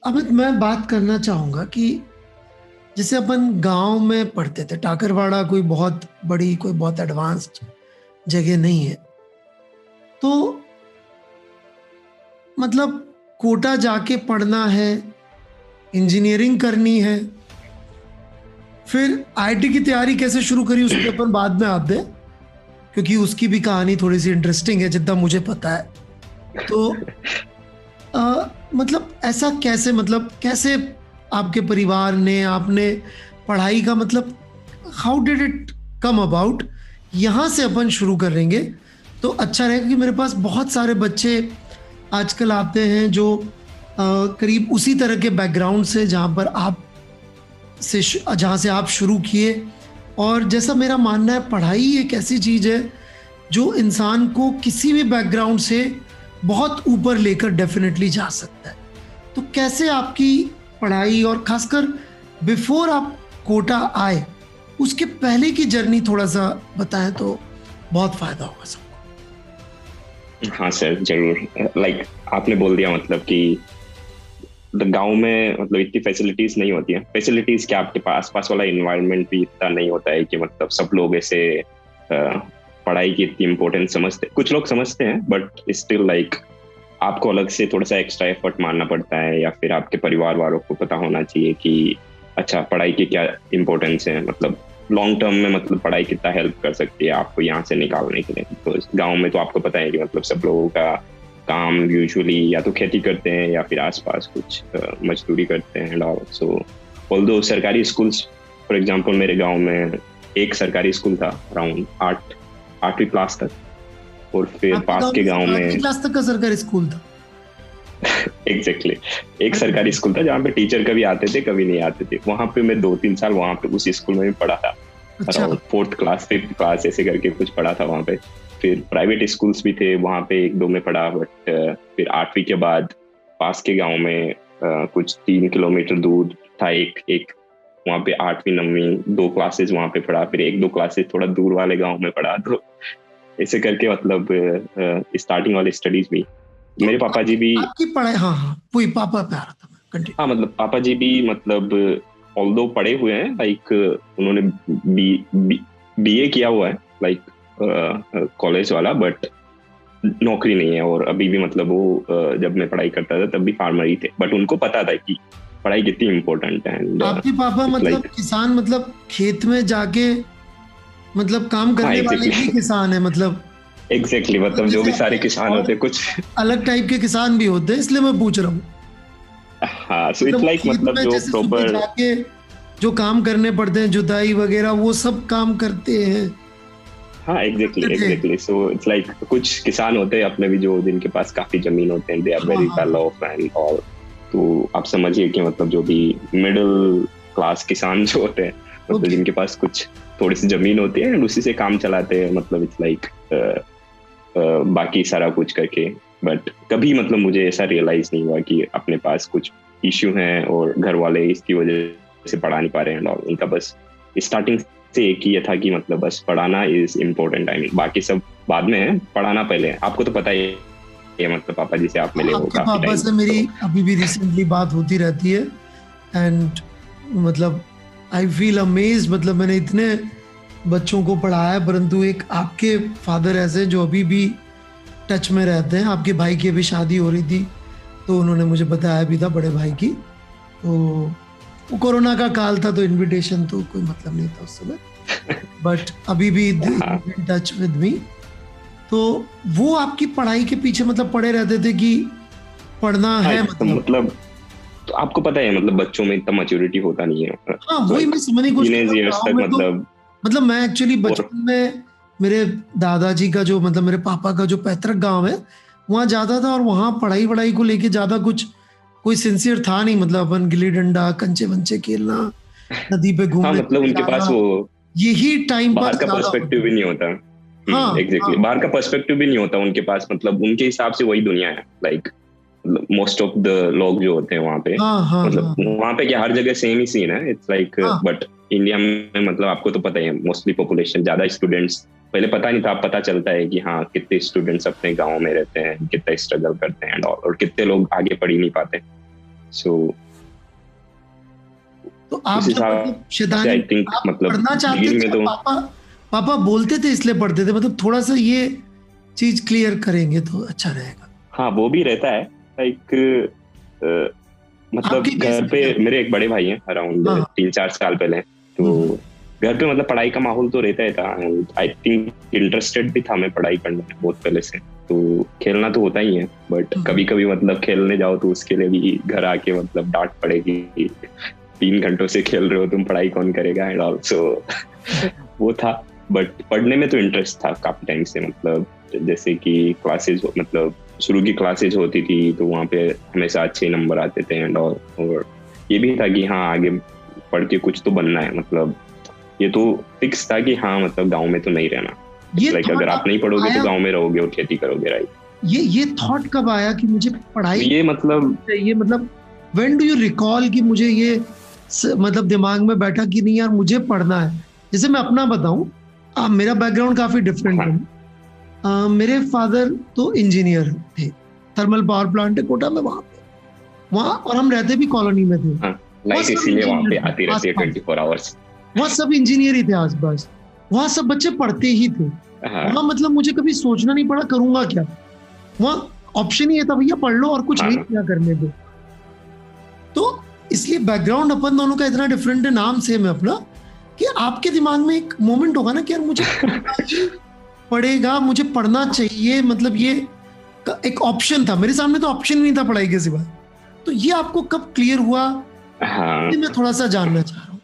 अमित, मैं बात करना चाहूंगा कि जैसे अपन गांव में पढ़ते थे, टाकरवाड़ा कोई बहुत बड़ी, कोई बहुत एडवांस्ड जगह नहीं है। तो मतलब कोटा जाके पढ़ना है, इंजीनियरिंग करनी है, फिर आईटी की तैयारी कैसे शुरू करी उस पर अपन बाद में आते हैं, क्योंकि उसकी भी कहानी थोड़ी सी इंटरेस्टिंग है जितना मुझे पता है। तो मतलब ऐसा कैसे, मतलब कैसे आपके परिवार ने, आपने पढ़ाई का मतलब how did it come about, यहाँ से अपन शुरू करेंगे तो अच्छा रहेगा। कि मेरे पास बहुत सारे बच्चे आजकल आते हैं जो करीब उसी तरह के बैकग्राउंड से जहाँ से आप शुरू किए। और जैसा मेरा मानना है, पढ़ाई एक ऐसी चीज़ है जो इंसान को किसी भी बैकग्राउंड से बहुत ऊपर लेकर डेफिनेटली जा सकता है। तो कैसे आपकी पढ़ाई, और खासकर बिफोर आप कोटा आए उसके पहले की जर्नी थोड़ा सा बताएं तो बहुत फायदा होगा सबको। हाँ सर, जरूर। लाइक आपने बोल दिया मतलब कि गांव में मतलब इतनी फैसिलिटीज नहीं होती हैं। फैसिलिटीज क्या, आपके पास वाला इन्वायरमेंट भी इतना नहीं होता है कि मतलब सब लोग ऐसे पढ़ाई की इतनी इम्पोर्टेंस समझते। कुछ लोग समझते हैं बट स्टिल लाइक आपको अलग से थोड़ा सा एक्स्ट्रा एफर्ट मारना पड़ता है, या फिर आपके परिवार वालों को पता होना चाहिए कि अच्छा पढ़ाई की क्या इम्पोर्टेंस है, मतलब लॉन्ग टर्म में मतलब पढ़ाई कितना हेल्प कर सकती है आपको यहाँ से निकालने के लिए। तो गांव में तो आपको पता है कि मतलब सब लोगों का काम यूजुअली या तो खेती करते हैं या फिर आसपास कुछ मजदूरी करते हैं। सो ऑल्दो सरकारी स्कूल्स, फॉर एग्जांपल मेरे गांव में एक सरकारी स्कूल था अराउंड 8वीं क्लास तक, और फिर पास के गांव में 8वीं क्लास तक का सरकारी स्कूल था। एग्जैक्टली एक सरकारी स्कूल था जहाँ पे टीचर कभी आते थे कभी नहीं आते थे। वहां पे मैं 2-3 साल वहां पे उसी स्कूल में भी पढ़ा था। अच्छा। 4th क्लास 5th क्लास ऐसे करके कुछ पढ़ा था वहां पे। फिर प्राइवेट स्कूल्स भी थे वहां पे, 1-2 में पढ़ा। बट फिर 8वीं के बाद पास के गांव में कुछ 3 किलोमीटर दूर था एक वहां पे 8वीं 9वीं 2 क्लासेस वहां पे पढ़ा। फिर 1-2 क्लासेस थोड़ा दूर वाले गांव में पढ़ा। तो ऐसे करके मतलब स्टार्टिंग वाली स्टडीज भी तो मेरे पापा जी भी। आपकी पढ़ाई, हाँ हाँ वही पापा पे आ रहा था मैं, कंटिन्यू। हाँ मतलब पापा जी भी मतलब ऑल्दो पढ़े हुए हैं, लाइक उन्होंने बीए किया हुआ है, लाइक कॉलेज वाला, बट नौकरी नहीं है। और अभी भी मतलब वो जब मैं पढ़ाई करता था तब भी फार्मर ही थे, बट उनको पता था कि पढ़ाई कितनी इम्पोर्टेंट है। आपके पापा मतलब किसान, मतलब खेत में जाके मतलब काम करने वाले ही किसान है मतलब। एग्जैक्टली मतलब जो भी सारे किसान होते हैं कुछ अलग टाइप के किसान भी होते हैं, इसलिए मैं पूछ रहा हूँ। हाँ, सो इट्स लाइक मतलब जो प्रॉपर जाके जो काम करने पड़ते हैं, जुताई वगैरह, वो सब काम करते हैं। हाँ एग्जैक्टली सो इट्स लाइक कुछ किसान होते हैं अपने भी जो जिनके पास काफी जमीन होते हैं, they are very well off and all. तो आप समझिए कि मतलब जो भी मिडिल क्लास किसान जो होते हैं, मतलब जिनके पास कुछ थोड़ी सी जमीन होती है, उसी से काम चलाते हैं। मतलब इट्स लाइक बाकी सारा कुछ करके। बट कभी मतलब मुझे ऐसा रियलाइज नहीं हुआ कि अपने पास कुछ इश्यू हैं और घर वाले इसकी वजह से पढ़ा नहीं पा रहे हैं। उनका बस स्टार्टिंग से एक ही था कि मतलब बस पढ़ाना इज इम्पोर्टेंट। आई मीन बाकी सब बाद में है, पढ़ाना पहले है। आपको तो पता ही है, मतलब पापा जी से आप मिले हो काफी पापा से मेरी अभी भी रिसेंटली बात होती रहती है। एंड मतलब आई फील अमेज्ड, मतलब मैंने इतने बच्चों को पढ़ाया है, परंतु एक आपके फादर ऐसे जो अभी भी टच में रहते हैं। आपके भाई की अभी शादी हो रही थी तो उन्होंने मुझे बताया भी था, बड़े भाई की। तो वो कोरोना का काल था तो इनविटेशन तो कोई मतलब नहीं था उस समय, बट अभी भी इन टच विद मी। तो वो आपकी पढ़ाई के पीछे मतलब पड़े रहते थे कि पढ़ना है मतलब तो आपको पता है मतलब बच्चों में इतना मैच्योरिटी होता नहीं है। हाँ वही मैं समझने की कोशिश कर रहा हूँ। मतलब मैं एक्चुअली बचपन में मेरे दादाजी का जो, मतलब मेरे पापा का जो पैतृक गांव है, वहाँ जाता था और वहाँ पढ़ाई को लेके ज्यादा कुछ कोई सिंसियर था नहीं। मतलब अपन गिल्ली डंडा, कंचे वंचे खेलना, नदी पे घूमने, हाँ मतलब उनके पास वो यही टाइम बाहर का पर्सपेक्टिव भी नहीं होता। हाँ एग्जैक्टली बाहर का पर्सपेक्टिव भी नहीं होता उनके पास। मतलब उनके हिसाब से वही दुनिया है। लाइक मोस्ट ऑफ द लोग जो होते हैं वहाँ पे, मतलब वहाँ पे क्या हर जगह सेम ही सीन है। इट्स लाइक बट इंडिया में मतलब आपको तो पता ही है, मोस्टली पॉपुलेशन ज्यादा स्टूडेंट्स, पहले पता नहीं था, अब पता चलता है कि हाँ कितने स्टूडेंट्स अपने गाँव में रहते हैं, कितना स्ट्रगल करते हैं और कितने लोग आगे पढ़ ही नहीं पाते। सो तो आप उस जब हिसाब मतलब से आई शैतानी थिंक आप मतलब पढ़ना चाहते बिगिनिंग थे, में तो पापा पापा बोलते थे इसलिए पढ़ते थे, मतलब थोड़ा सा ये चीज क्लियर करेंगे तो अच्छा रहेगा। हाँ वो भी रहता है लाइक मतलब आपके केस घर में पे क्या? मेरे एक बड़े भाई हैं अराउंड हाँ। 3-4 साल पहले, तो हम्म, घर पे मतलब पढ़ाई का माहौल तो रहता ही था एंड आई थिंक इंटरेस्टेड भी था मैं पढ़ाई करने में बहुत पहले से, तो खेलना तो होता ही है बट हम्म, कभी कभी मतलब खेलने जाओ तो उसके लिए भी घर आके मतलब डांट पड़ेगी, 3 घंटों से खेल रहे हो तुम, पढ़ाई कौन करेगा एंड ऑल्सो वो था। बट पढ़ने में तो इंटरेस्ट था काफी टाइम से, मतलब जैसे कि क्लासेस मतलब शुरू की क्लासेस होती थी तो वहाँ पे हमेशा अच्छे नंबर आते थे एंड और ये भी था कि हाँ आगे पढ़ के कुछ तो बनना है, मतलब ये तो फिक्स था कि हाँ मतलब गांव में तो नहीं रहना, ये लाइक थॉट अगर आप नहीं पढ़ोगे तो आया, गांव में रहोगे और खेती करोगे, राइट। ये थॉट कब आया कि मुझे तो पढ़ाई ये मतलब चाहिए, मतलब व्हेन डू यू रिकॉल कि मुझे ये मतलब दिमाग में बैठा कि नहीं यार मुझे पढ़ना है? जैसे मैं अपना बताऊं, मेरा बैकग्राउंड काफी डिफरेंट है। हाँ मेरे फादर तो इंजीनियर थे, थर्मल पावर प्लांट है कोटा में, वहां और हम रहते भी कॉलोनी में थे। हाँ, वहाँ लाइट सब इसीलिए वहां इंजीनियर पे थे आती रहती है आसपास, 24 आवर्स। वहाँ सब इंजीनियर ही थे आसपास, वहाँ सब बच्चे पढ़ते ही थे। हाँ वहाँ मतलब मुझे कभी सोचना नहीं पड़ा करूंगा क्या, वहाँ ऑप्शन ही ये था भैया पढ़ लो और कुछ नहीं हाँ क्या करने दो। तो इसलिए बैकग्राउंड अपन दोनों का इतना डिफरेंट है, नाम सेम है अपना, कि आपके दिमाग में एक मोमेंट होगा ना कि यार मुझे पढ़ना ही पड़ेगा, मुझे पढ़ना चाहिए, मतलब ये एक ऑप्शन था मेरे सामने, तो ऑप्शन नहीं था पढ़ाई के सिवा। तो ये आपको कब क्लियर हुआ, हाँ ये मैं थोड़ा सा जानना चाह रहा हूँ।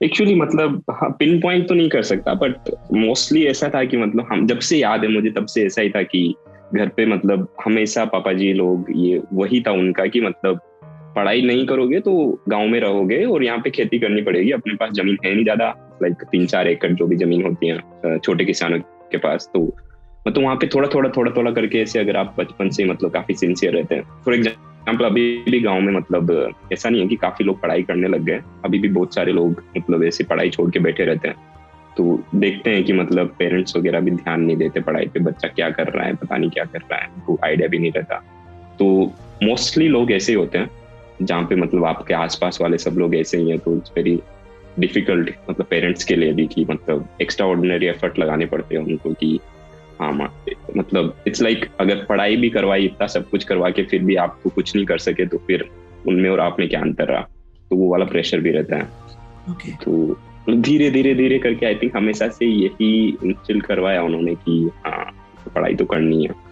एक्चुअली मतलब हाँ पिन पॉइंट तो नहीं कर सकता बट मोस्टली ऐसा था कि मतलब हम जब से याद है मुझे तब से ऐसा ही था कि घर पे मतलब हमेशा पापा जी लोग ये वही था उनका कि मतलब पढ़ाई नहीं करोगे तो गांव में रहोगे और यहाँ पे खेती करनी पड़ेगी, अपने पास जमीन है नहीं ज्यादा, लाइक 3-4 एकड़ जो भी जमीन होती है छोटे किसानों के पास, तो मतलब वहाँ पे थोड़ा थोड़ा करके ऐसे अगर आप बचपन से मतलब काफी सिंसियर रहते हैं, फॉर एग्जाम्पल अभी भी गाँव में मतलब ऐसा नहीं है कि काफी लोग पढ़ाई करने लग गए, अभी भी बहुत सारे लोग मतलब ऐसे पढ़ाई छोड़ के बैठे रहते हैं, तो देखते हैं कि मतलब पेरेंट्स वगैरह भी ध्यान नहीं देते पढ़ाई पे, बच्चा क्या कर रहा है पता नहीं क्या कर रहा है, उनको आइडिया भी नहीं रहता। तो मोस्टली लोग ऐसे ही होते हैं जहाँ पे मतलब आपके आसपास वाले सब लोग ऐसे ही हैं, तो इट्स वेरी डिफिकल्ट मतलब पेरेंट्स के लिए भी कि मतलब एक्स्ट्रा ऑर्डिनरी एफर्ट लगाने पड़ते हैं उनको कि हाँ मतलब इट्स लाइक अगर पढ़ाई भी करवाई इतना सब कुछ करवा के फिर भी आपको कुछ नहीं कर सके तो फिर उनमें और आप में क्या अंतर रहा, तो वो वाला प्रेशर भी रहता है। ओके। तो धीरे धीरे धीरे करके आई थिंक हमेशा से यही इंस्टिल करवाया उन्होंने कि हाँ पढ़ाई तो करनी है।